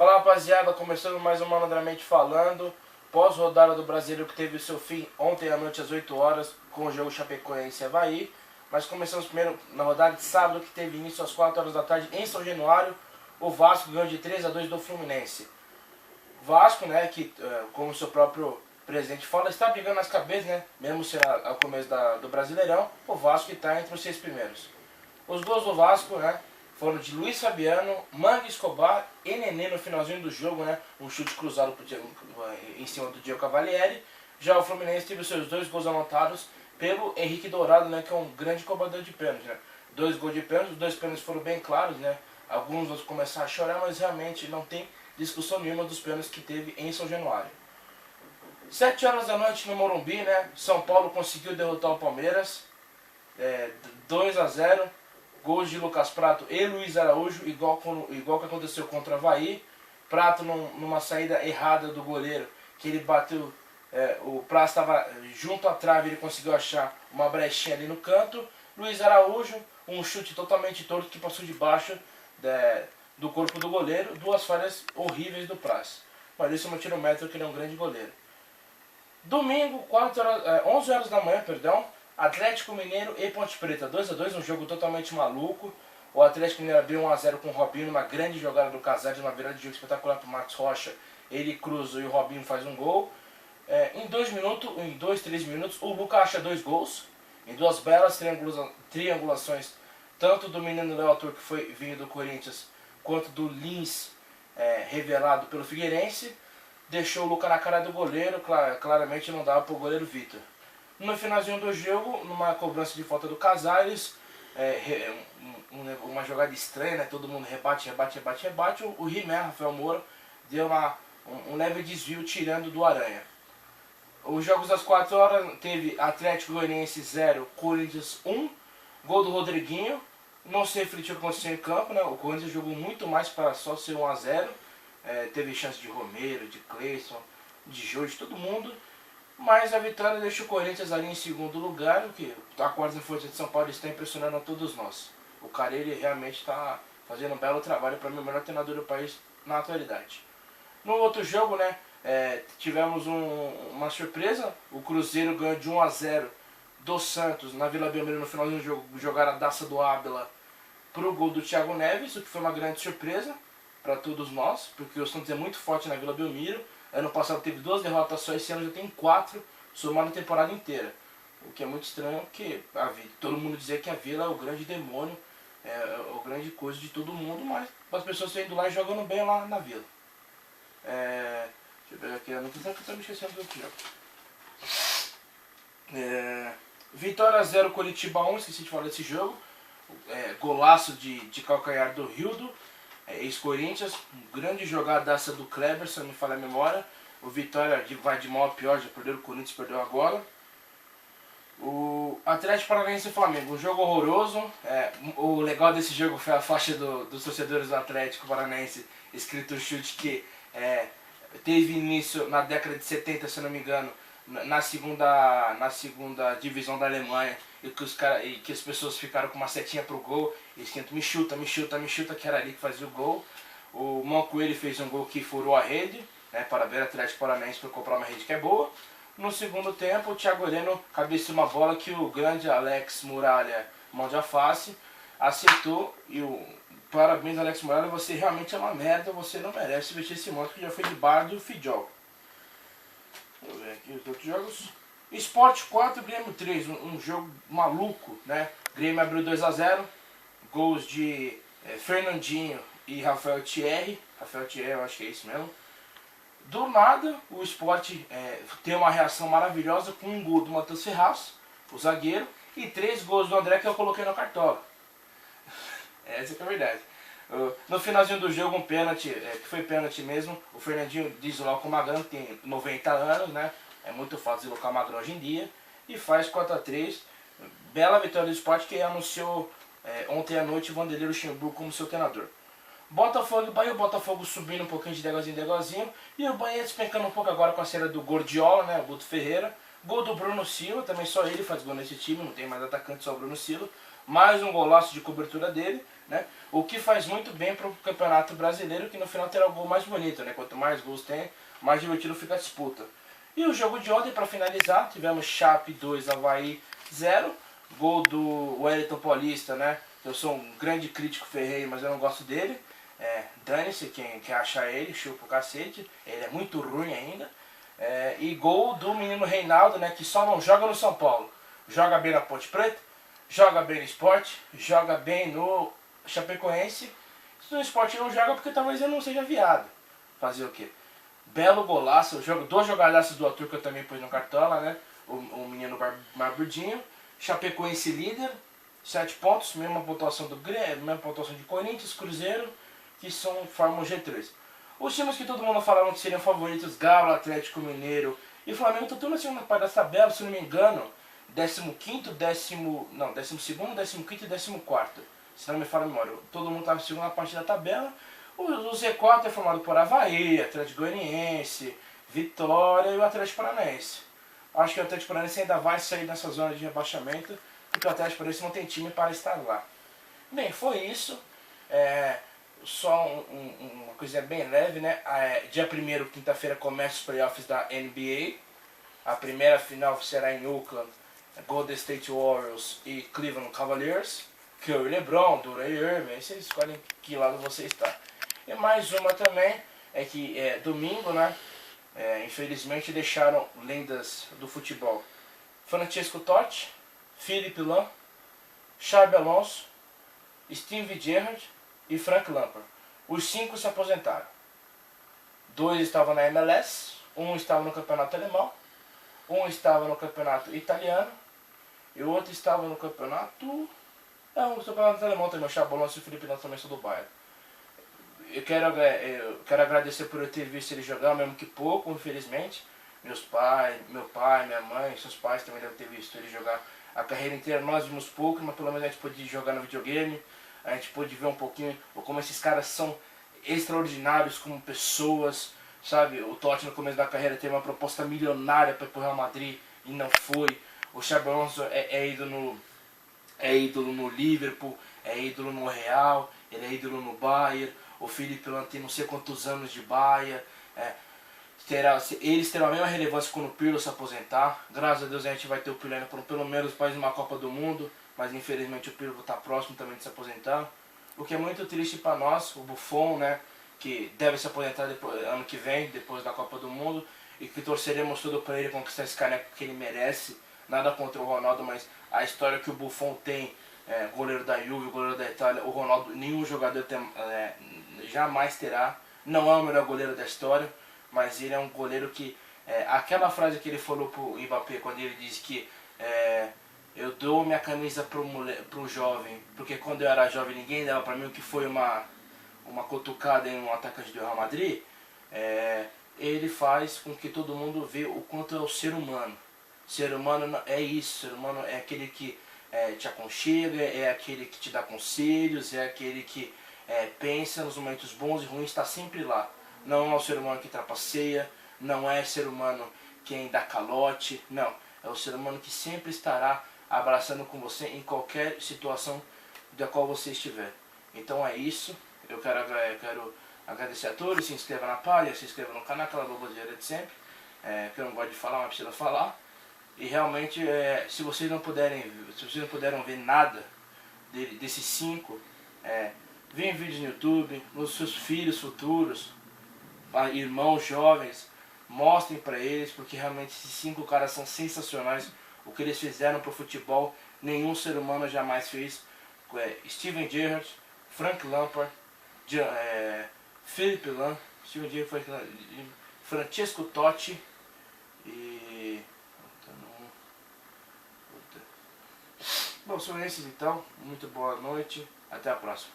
Fala rapaziada, começando mais um Malandramente Falando. Pós-rodada do Brasileiro que teve o seu fim ontem à noite às 8 horas com o jogo Chapecoense e Avaí. Mas começamos primeiro na rodada de sábado que teve início às 4 horas da tarde em São Januário. O Vasco ganhou de 3-2 do Fluminense. Vasco, né, que como o seu próprio presidente fala, está brigando nas cabeças, né, mesmo sendo ao começo do Brasileirão. O Vasco está entre os 6 primeiros. Os gols do Vasco, né, foram de Luiz Fabiano, Manga Escobar e Nenê no finalzinho do jogo, né? Um chute cruzado em cima do Diego Cavalieri. Já o Fluminense teve os seus 2 gols anotados pelo Henrique Dourado, né? Que é um grande cobrador de pênalti, né? 2 gols de pênalti, os 2 pênaltis foram bem claros, né? Alguns outros começaram a chorar, mas realmente não tem discussão nenhuma dos pênaltis que teve em São Januário. 7 horas da noite no Morumbi, né? São Paulo conseguiu derrotar o Palmeiras. 2-0. Gols de Lucas Prato e Luiz Araújo, igual que aconteceu contra o Avaí. Prato numa saída errada do goleiro, que ele bateu, o Prato estava junto à trave, ele conseguiu achar uma brechinha ali no canto. Luiz Araújo, um chute totalmente torto que passou debaixo do corpo do goleiro. 2 falhas horríveis do Prato. Mas isso não tira o mérito que ele é um grande goleiro. Domingo, 11 horas da manhã, perdão. Atlético Mineiro e Ponte Preta, 2-2, um jogo totalmente maluco. O Atlético Mineiro abriu 1-0 com o Robinho, numa grande jogada do Casares, uma virada de jogo espetacular para o Marcos Rocha. Ele cruza e o Robinho faz um gol. Em 2, 3 minutos, o Lucas acha 2 gols, em 2 belas triangulações, tanto do menino Léo Arthur, que foi vindo do Corinthians, quanto do Lins, revelado pelo Figueirense. Deixou o Lucas na cara do goleiro, claramente não dava para o goleiro Vitor. No finalzinho do jogo, numa cobrança de falta do Casares, uma jogada estranha, né? Todo mundo rebate. O Rimé, Rafael Moura, deu um leve desvio tirando do Aranha. Os jogos das 4 horas teve Atlético Goianiense 0, Corinthians 1, gol do Rodriguinho. Não se refletiu o que aconteceu em campo, né? O Corinthians jogou muito mais para só ser 1-0. Teve chance de Romero, de Cleison, de Jorge, todo mundo. Mas a vitória deixa o Corinthians ali em segundo lugar, o que a quarta-feira de São Paulo está impressionando a todos nós. O Carille realmente está fazendo um belo trabalho, para mim o melhor treinador do país na atualidade. No outro jogo, né, tivemos uma surpresa. O Cruzeiro ganhou de 1-0 do Santos na Vila Belmiro no final do jogo. Jogaram a daça do Ábila para o gol do Thiago Neves, o que foi uma grande surpresa para todos nós, porque o Santos é muito forte na Vila Belmiro. Ano passado teve 2 derrotas só, esse ano já tem 4, somando a temporada inteira. O que é muito estranho, porque todo mundo dizia que a Vila é o grande demônio, o grande coisa de todo mundo, mas as pessoas estão indo lá e jogando bem lá na Vila. Deixa eu ver aqui, eu não estou me esquecendo do outro jogo. Vitória 0, Coritiba 1, esqueci de falar desse jogo. Golaço de calcanhar do Rildo. Ex-Corinthians, grande jogadaça do Kleber, se eu não me falha a memória. O Vitória vai de mal a pior, já perdeu o Corinthians, perdeu agora. O Atlético Paranaense e Flamengo, um jogo horroroso. O legal desse jogo foi a faixa dos torcedores do Atlético Paranaense, escrito chute, que teve início na década de 70, se eu não me engano, na segunda divisão da Alemanha, e que as pessoas ficaram com uma setinha pro gol e esquentam, me chuta, que era ali que fazia o gol. O Mancoelho fez um gol que furou a rede, né? Parabéns ao Atlético Paranaense por comprar uma rede que é boa. No segundo tempo, o Thiago Heleno cabeceou uma bola que o grande Alex Muralha, mão de alface, acertou. E parabéns, Alex Muralha, você realmente é uma merda, você não merece vestir esse manto que já foi de bar do Fidjol. Vou ver aqui os outros jogos. Sport 4, Grêmio 3, um jogo maluco, né? Grêmio abriu 2-0, gols de Fernandinho e Rafael Thierry, eu acho que é isso mesmo. Do nada, o Sport tem uma reação maravilhosa com um gol do Matheus Ferraz, o zagueiro, e 3 gols do André que eu coloquei no cartola. Essa que é a verdade. No finalzinho do jogo, um pênalti, que foi pênalti mesmo, o Fernandinho desloca o Magrão, que tem 90 anos, né? É muito fácil deslocar o Magrão hoje em dia, e faz 4-3. Bela vitória do Sport, que anunciou ontem à noite o Vanderlei Luxemburgo como seu treinador. Botafogo e Bahia, o Botafogo subindo um pouquinho de degozinho, e o Bahia despencando um pouco agora com a série do Gordiola, né? O Guto Ferreira. Gol do Bruno Silva, também só ele faz gol nesse time, não tem mais atacante, só o Bruno Silva. mais um golaço de cobertura dele, né? O que faz muito bem para o Campeonato Brasileiro, que no final terá o gol mais bonito, né? Quanto mais gols tem, mais divertido fica a disputa. E o jogo de ontem, para finalizar, tivemos Chape 2, Avaí 0, gol do Wellington Paulista, né? Eu sou um grande crítico ferrenho, mas eu não gosto dele. Dane-se quem quer achar ele, chupa o cacete, ele é muito ruim ainda. E gol do menino Reinaldo, né? Que só não joga no São Paulo, joga bem na Ponte Preta, joga bem no Sport, joga bem no Chapecoense. Se no Sport não joga, porque talvez ele não seja viado. Fazer o quê? Belo golaço, duas jogadaças do Arthur que eu também pus no Cartola, né? O menino Barbudinho. Chapecoense líder, 7 pontos, mesma pontuação do Grêmio, mesma pontuação de Corinthians, Cruzeiro, que formam o G3. Os times que todo mundo falaram que seriam favoritos, Galo, Atlético Mineiro e Flamengo, estão tudo na segunda parte da tabela, se não me engano, 15º, 12º, 15º e 14º, se não me falha a memória. Todo mundo está na segunda parte da tabela. O Z4 é formado por Avaí, Atlético Goianiense, Vitória e o Atlético Paranaense. Acho que o Atlético Paranaense ainda vai sair dessa zona de rebaixamento, porque o Atlético Paranaense não tem time para estar lá. Bem, foi isso. Só uma coisinha bem leve, né? Dia 1º, quinta-feira, começa os playoffs da NBA. A primeira final será em Oakland, Golden State Warriors e Cleveland Cavaliers. Curry, LeBron, Durant e Irving, vocês escolhem que lado você está. E mais uma também, é que domingo, né? Infelizmente deixaram lendas do futebol. Francesco Totti, Philippe Lahm, Xabi Alonso, Steve Gerrard e Frank Lampard. Os 5 se aposentaram. 2 estavam na MLS, 1 estava no campeonato alemão, 1 estava no campeonato italiano e o outro estava no campeonato... um campeonato alemão também, o Xabi Alonso e o Philippe Lahm também são do Bayern. Eu quero agradecer por eu ter visto ele jogar, mesmo que pouco, infelizmente. Meu pai, minha mãe, seus pais também devem ter visto ele jogar a carreira inteira. Nós vimos pouco, mas pelo menos a gente pôde jogar no videogame. A gente pôde ver um pouquinho como esses caras são extraordinários como pessoas, sabe? O Totti no começo da carreira teve uma proposta milionária para ir pro Real Madrid e não foi. O Xabi Alonso é ídolo no Liverpool, é ídolo no Real, ele é ídolo no Bayern. O Philippe Lahm tem não sei quantos anos de Bayern. Eles terão a mesma relevância quando o Pirlo se aposentar. Graças a Deus a gente vai ter o Pirlo ainda por pelo menos mais uma Copa do Mundo. Mas infelizmente o Pirlo está próximo também de se aposentar. O que é muito triste para nós, o Buffon, né, que deve se aposentar ano que vem, depois da Copa do Mundo. E que torceremos tudo para ele conquistar esse caneco que ele merece. Nada contra o Ronaldo, mas a história que o Buffon tem, goleiro da Juve, goleiro da Itália, o Ronaldo, nenhum jogador jamais terá. Não é o melhor goleiro da história, mas ele é um goleiro que... aquela frase que ele falou pro Mbappé quando ele disse que eu dou minha camisa pro jovem, porque quando eu era jovem ninguém dava pra mim, o que foi uma cutucada em um atacante do Real Madrid, ele faz com que todo mundo vê o quanto é o ser humano. Ser humano é isso, ser humano é aquele que te aconchega, é aquele que te dá conselhos, é aquele que pensa nos momentos bons e ruins, está sempre lá. Não é o ser humano que trapaceia, não é ser humano quem dá calote, não. É o ser humano que sempre estará abraçando com você em qualquer situação da qual você estiver. Então é isso, eu quero agradecer a todos, se inscreva na página, se inscreva no canal, aquela bobodeira de sempre, que eu não gosto de falar, mas precisa falar. E realmente, se vocês não puderam ver nada desses 5, vejam vídeos no YouTube, nos seus filhos futuros, irmãos jovens, mostrem para eles, porque realmente esses 5 caras são sensacionais. O que eles fizeram pro futebol, nenhum ser humano jamais fez. Steven Gerrard, Frank Lampard, Philippe Lahm, Francesco Totti e... Bom, são esses então. Muito boa noite. Até a próxima.